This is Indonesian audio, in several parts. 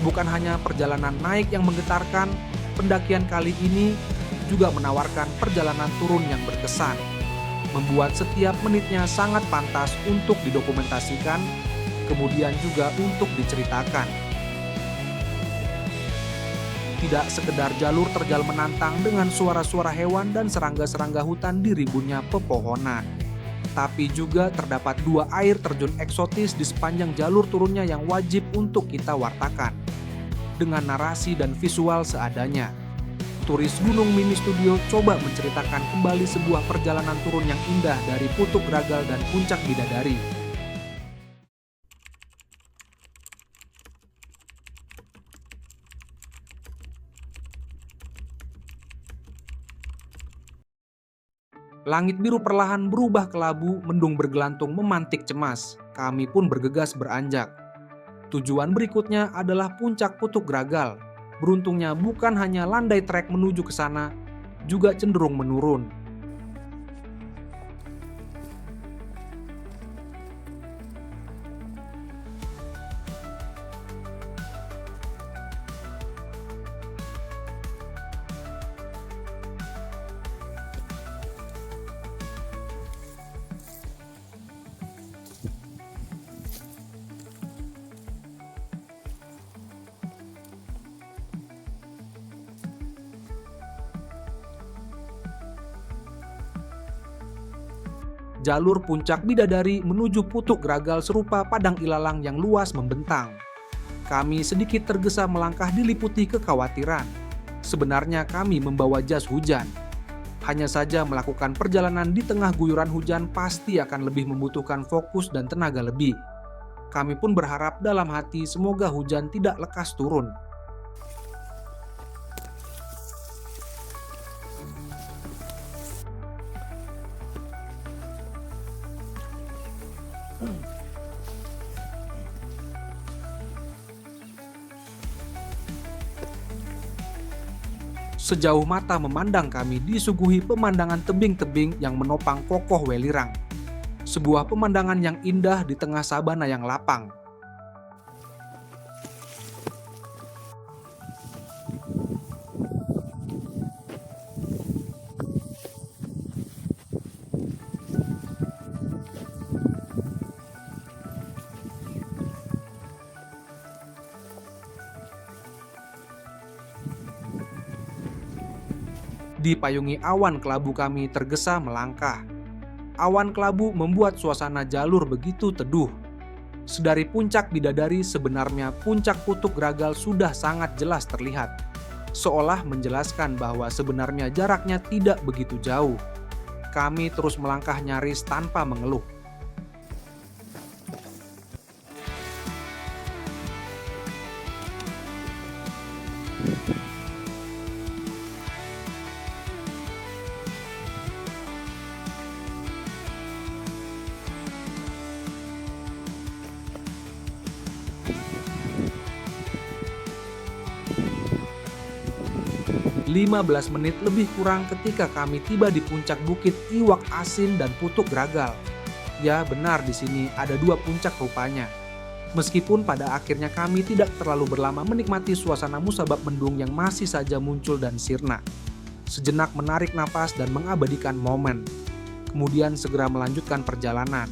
Bukan hanya perjalanan naik yang menggetarkan, pendakian kali ini juga menawarkan perjalanan turun yang berkesan, membuat setiap menitnya sangat pantas untuk didokumentasikan, kemudian juga untuk diceritakan. Tidak sekedar jalur terjal menantang dengan suara-suara hewan dan serangga-serangga hutan di rimbunnya pepohonan, tapi juga terdapat 2 air terjun eksotis di sepanjang jalur turunnya yang wajib untuk kita wartakan, dengan narasi dan visual seadanya. Turis Gunung Mini Studio coba menceritakan kembali sebuah perjalanan turun yang indah dari Putuk Ragal dan Puncak Bidadari. Langit biru perlahan berubah kelabu, mendung bergelantung memantik cemas. Kami pun bergegas beranjak. Tujuan berikutnya adalah Puncak Putuk Ragal. Beruntungnya bukan hanya landai trek menuju ke sana, juga cenderung menurun. Jalur Puncak Bidadari menuju Putuk Ragal serupa padang ilalang yang luas membentang. Kami sedikit tergesa melangkah diliputi kekhawatiran. Sebenarnya kami membawa jas hujan. Hanya saja melakukan perjalanan di tengah guyuran hujan pasti akan lebih membutuhkan fokus dan tenaga lebih. Kami pun berharap dalam hati semoga hujan tidak lekas turun. Sejauh mata memandang kami disuguhi pemandangan tebing-tebing yang menopang kokoh welirang. Sebuah pemandangan yang indah di tengah sabana yang lapang. Dipayungi awan kelabu kami tergesa melangkah. Awan kelabu membuat suasana jalur begitu teduh. Sedari Puncak Bidadari sebenarnya Puncak Putuk Ragal sudah sangat jelas terlihat. Seolah menjelaskan bahwa sebenarnya jaraknya tidak begitu jauh. Kami terus melangkah nyaris tanpa mengeluh. 15 menit lebih kurang ketika kami tiba di puncak bukit Iwak Asin dan Putuk Ragal. Ya benar, di sini ada 2 puncak rupanya. Meskipun pada akhirnya kami tidak terlalu berlama menikmati suasana musabab mendung yang masih saja muncul dan sirna. Sejenak menarik napas dan mengabadikan momen. Kemudian segera melanjutkan perjalanan.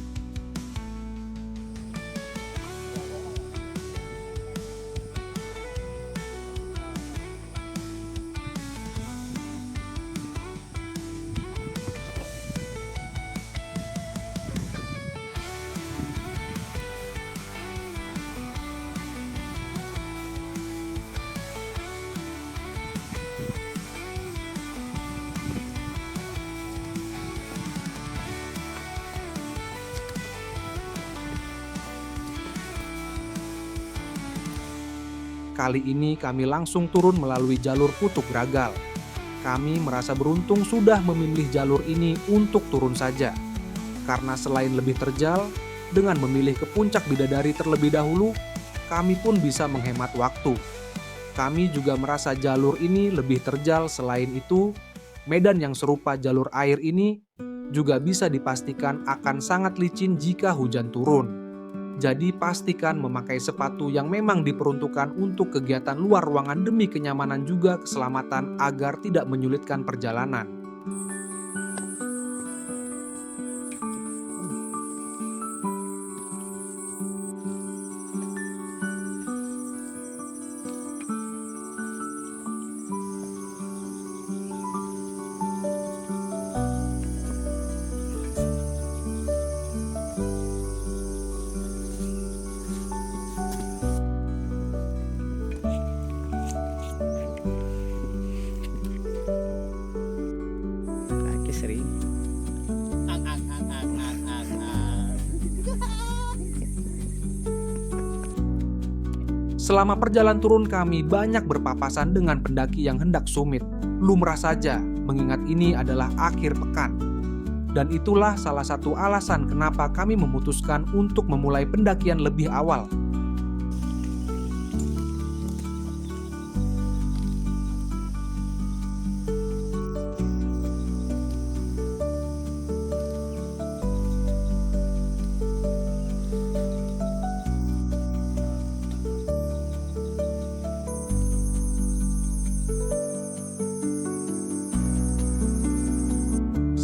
Kali ini kami langsung turun melalui jalur Putuk Ragal. Kami merasa beruntung sudah memilih jalur ini untuk turun saja. Karena selain lebih terjal, dengan memilih ke Puncak Bidadari terlebih dahulu, kami pun bisa menghemat waktu. Kami juga merasa jalur ini lebih terjal. Selain itu, medan yang serupa jalur air ini juga bisa dipastikan akan sangat licin jika hujan turun. Jadi pastikan memakai sepatu yang memang diperuntukkan untuk kegiatan luar ruangan demi kenyamanan juga keselamatan agar tidak menyulitkan perjalanan. Kaki sering. Selama perjalanan turun kami banyak berpapasan dengan pendaki yang hendak sumit. Lumrah saja, mengingat ini adalah akhir pekan. Dan itulah salah satu alasan kenapa kami memutuskan untuk memulai pendakian lebih awal.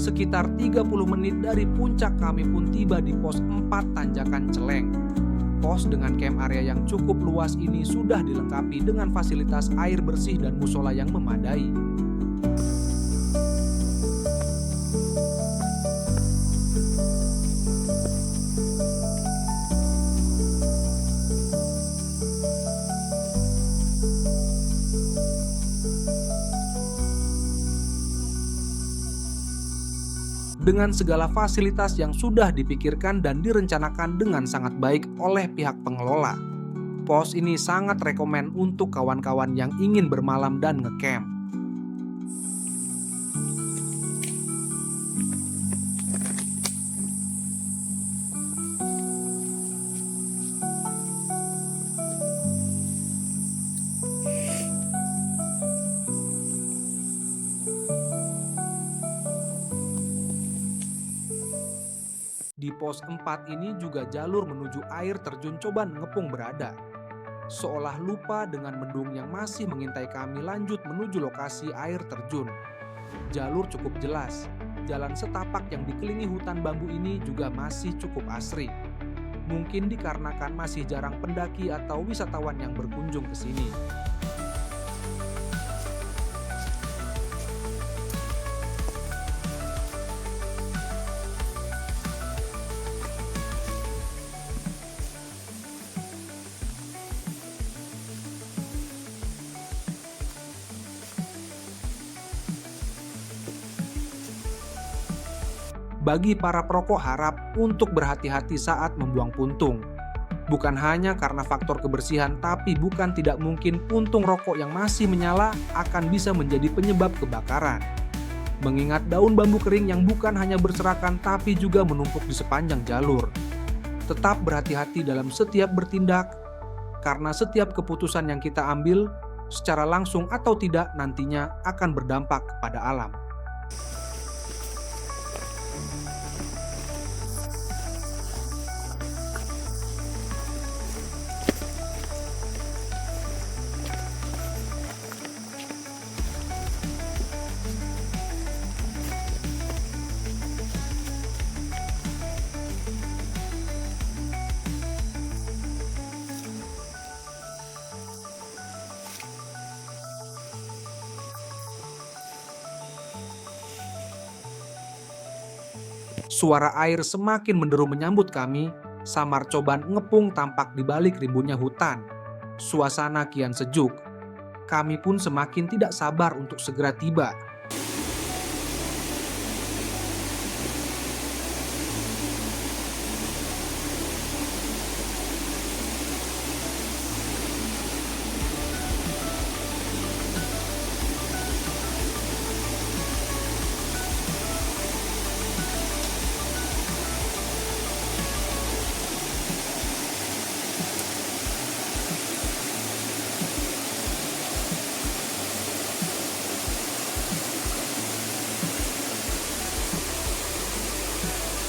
Sekitar 30 menit dari puncak kami pun tiba di pos 4 Tanjakan Celeng. Pos dengan camp area yang cukup luas ini sudah dilengkapi dengan fasilitas air bersih dan musola yang memadai. Dengan segala fasilitas yang sudah dipikirkan dan direncanakan dengan sangat baik oleh pihak pengelola. Pos ini sangat rekomen untuk kawan-kawan yang ingin bermalam dan ngecamp. Di pos 4 ini juga jalur menuju air terjun Coban Ngepung berada. Seolah lupa dengan mendung yang masih mengintai kami lanjut menuju lokasi air terjun. Jalur cukup jelas, jalan setapak yang dikelilingi hutan bambu ini juga masih cukup asri. Mungkin dikarenakan masih jarang pendaki atau wisatawan yang berkunjung ke sini. Bagi para perokok harap untuk berhati-hati saat membuang puntung. Bukan hanya karena faktor kebersihan, tapi bukan tidak mungkin puntung rokok yang masih menyala akan bisa menjadi penyebab kebakaran. Mengingat daun bambu kering yang bukan hanya berserakan tapi juga menumpuk di sepanjang jalur. Tetap berhati-hati dalam setiap bertindak, karena setiap keputusan yang kita ambil, secara langsung atau tidak nantinya akan berdampak kepada alam. Suara air semakin menderu menyambut kami, samar Coban Ngepung tampak di balik rimbunnya hutan. Suasana kian sejuk. Kami pun semakin tidak sabar untuk segera tiba.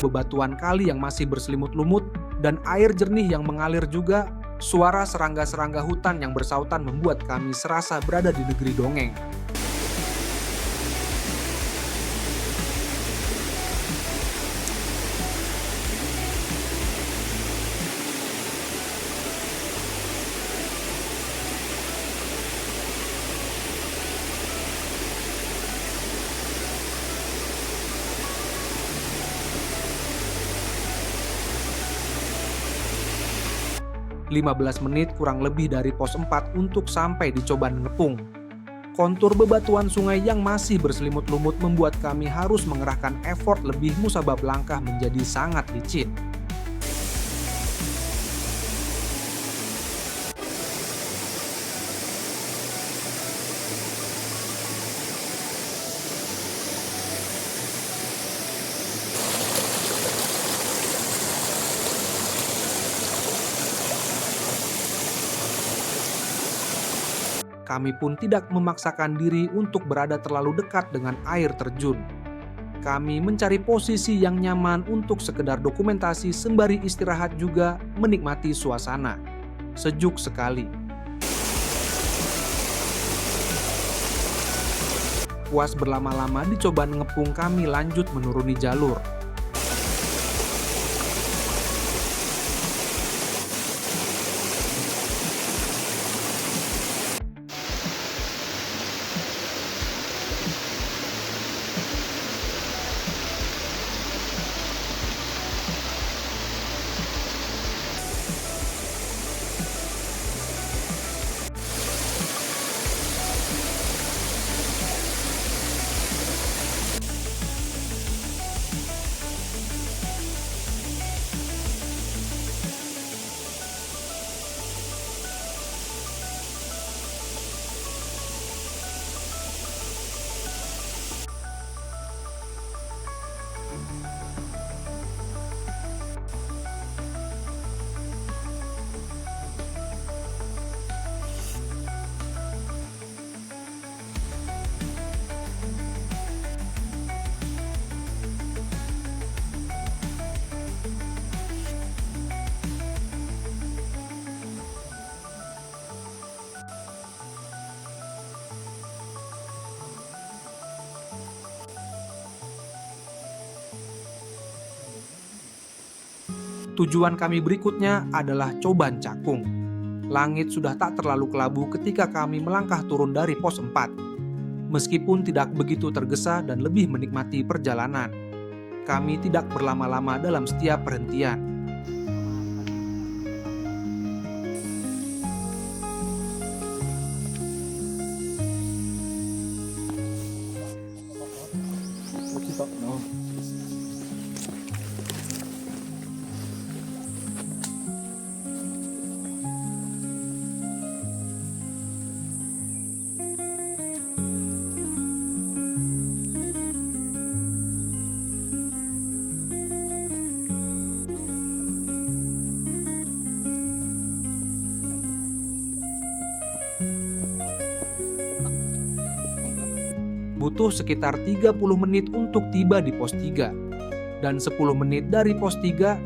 Bebatuan kali yang masih berselimut lumut Dan air jernih yang mengalir juga, suara serangga-serangga hutan yang bersautan membuat kami serasa berada di negeri dongeng. "15 menit kurang lebih dari pos 4 untuk sampai di Coban Ngepung. Kontur bebatuan sungai yang masih berselimut lumut membuat kami harus mengerahkan effort lebih, musabab langkah menjadi sangat licin. Kami pun tidak memaksakan diri untuk berada terlalu dekat dengan air terjun. Kami mencari posisi yang nyaman untuk sekedar dokumentasi sembari istirahat juga menikmati suasana. Sejuk sekali. Puas berlama-lama di Coban Ngepung, kami lanjut menuruni jalur. Tujuan kami berikutnya adalah Coban Cakung. Langit sudah tak terlalu kelabu ketika kami melangkah turun dari pos 4. Meskipun tidak begitu tergesa dan lebih menikmati perjalanan, kami tidak berlama-lama dalam setiap perhentian. Butuh sekitar 30 menit untuk tiba di pos 3. Dan 10 menit dari pos 3,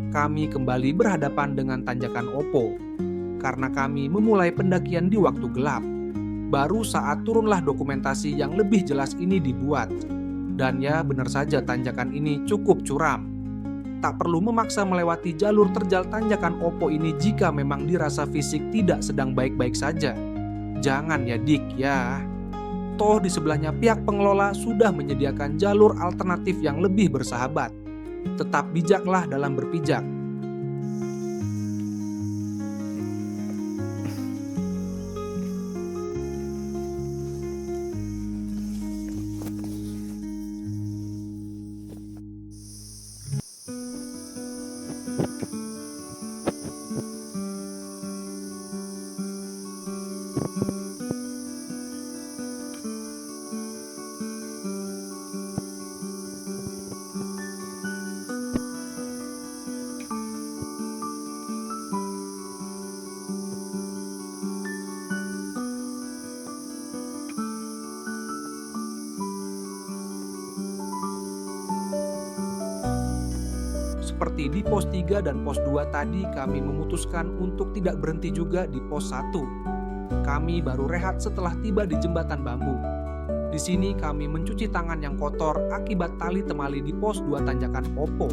kami kembali berhadapan dengan tanjakan Opo. Karena kami memulai pendakian di waktu gelap. Baru saat turunlah dokumentasi yang lebih jelas ini dibuat. Dan ya, benar saja tanjakan ini cukup curam. Tak perlu memaksa melewati jalur terjal tanjakan Opo ini jika memang dirasa fisik tidak sedang baik-baik saja. Jangan ya Dik ya. Toh di sebelahnya pihak pengelola sudah menyediakan jalur alternatif yang lebih bersahabat. Tetap bijaklah dalam berpijak. Seperti di pos 3 dan pos 2 tadi, kami memutuskan untuk tidak berhenti juga di pos 1. Kami baru rehat setelah tiba di jembatan bambu. Di sini kami mencuci tangan yang kotor akibat tali temali di pos 2 tanjakan Popo.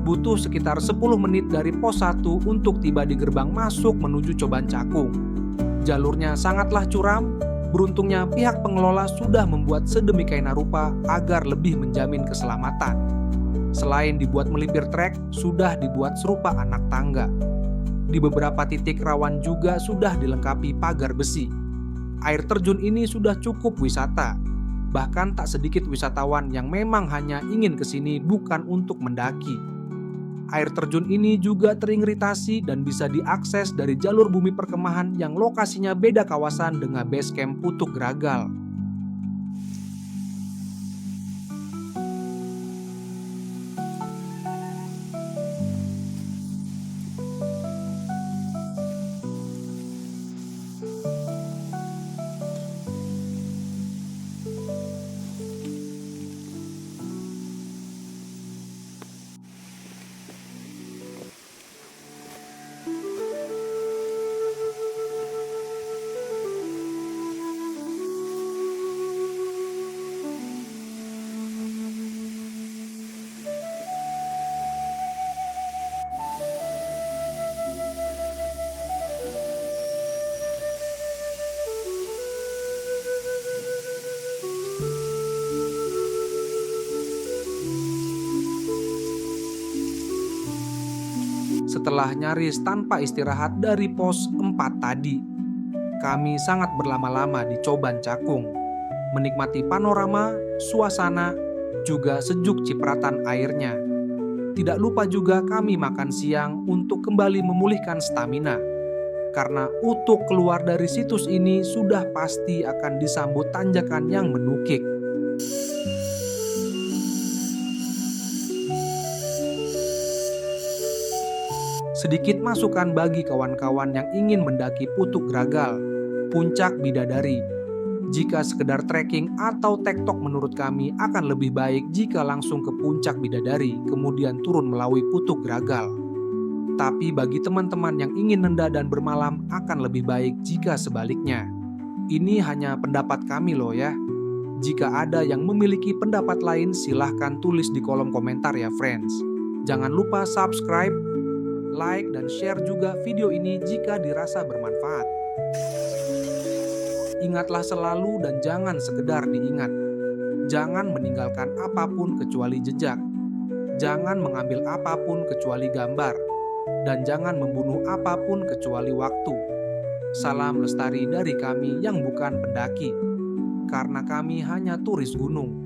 Butuh sekitar 10 menit dari pos 1 untuk tiba di gerbang masuk menuju Coban Cakung. Jalurnya sangatlah curam, beruntungnya pihak pengelola sudah membuat sedemikian rupa agar lebih menjamin keselamatan. Selain dibuat melipir trek, sudah dibuat serupa anak tangga. Di beberapa titik rawan juga sudah dilengkapi pagar besi. Air terjun ini sudah cukup wisata. Bahkan tak sedikit wisatawan yang memang hanya ingin ke sini bukan untuk mendaki. Air terjun ini juga teriritasi dan bisa diakses dari jalur bumi perkemahan yang lokasinya beda kawasan dengan base camp Putuk Gragal. Setelah nyaris tanpa istirahat dari pos 4 tadi, kami sangat berlama-lama di Coban Cakung, menikmati panorama, suasana, juga sejuk cipratan airnya. Tidak lupa juga kami makan siang untuk kembali memulihkan stamina, karena untuk keluar dari situs ini sudah pasti akan disambut tanjakan yang menukik. Sedikit masukan bagi kawan-kawan yang ingin mendaki Putuk Gragal, Puncak Bidadari. Jika sekedar trekking atau tektok menurut kami akan lebih baik jika langsung ke Puncak Bidadari kemudian turun melalui Putuk Gragal. Tapi bagi teman-teman yang ingin nenda dan bermalam akan lebih baik jika sebaliknya. Ini hanya pendapat kami loh ya. Jika ada yang memiliki pendapat lain silahkan tulis di kolom komentar ya friends. Jangan lupa subscribe, like, dan share juga video ini jika dirasa bermanfaat. Ingatlah selalu dan jangan sekedar diingat. Jangan meninggalkan apapun kecuali jejak. Jangan mengambil apapun kecuali gambar. Dan jangan membunuh apapun kecuali waktu. Salam lestari dari kami yang bukan pendaki. Karena kami hanya turis gunung.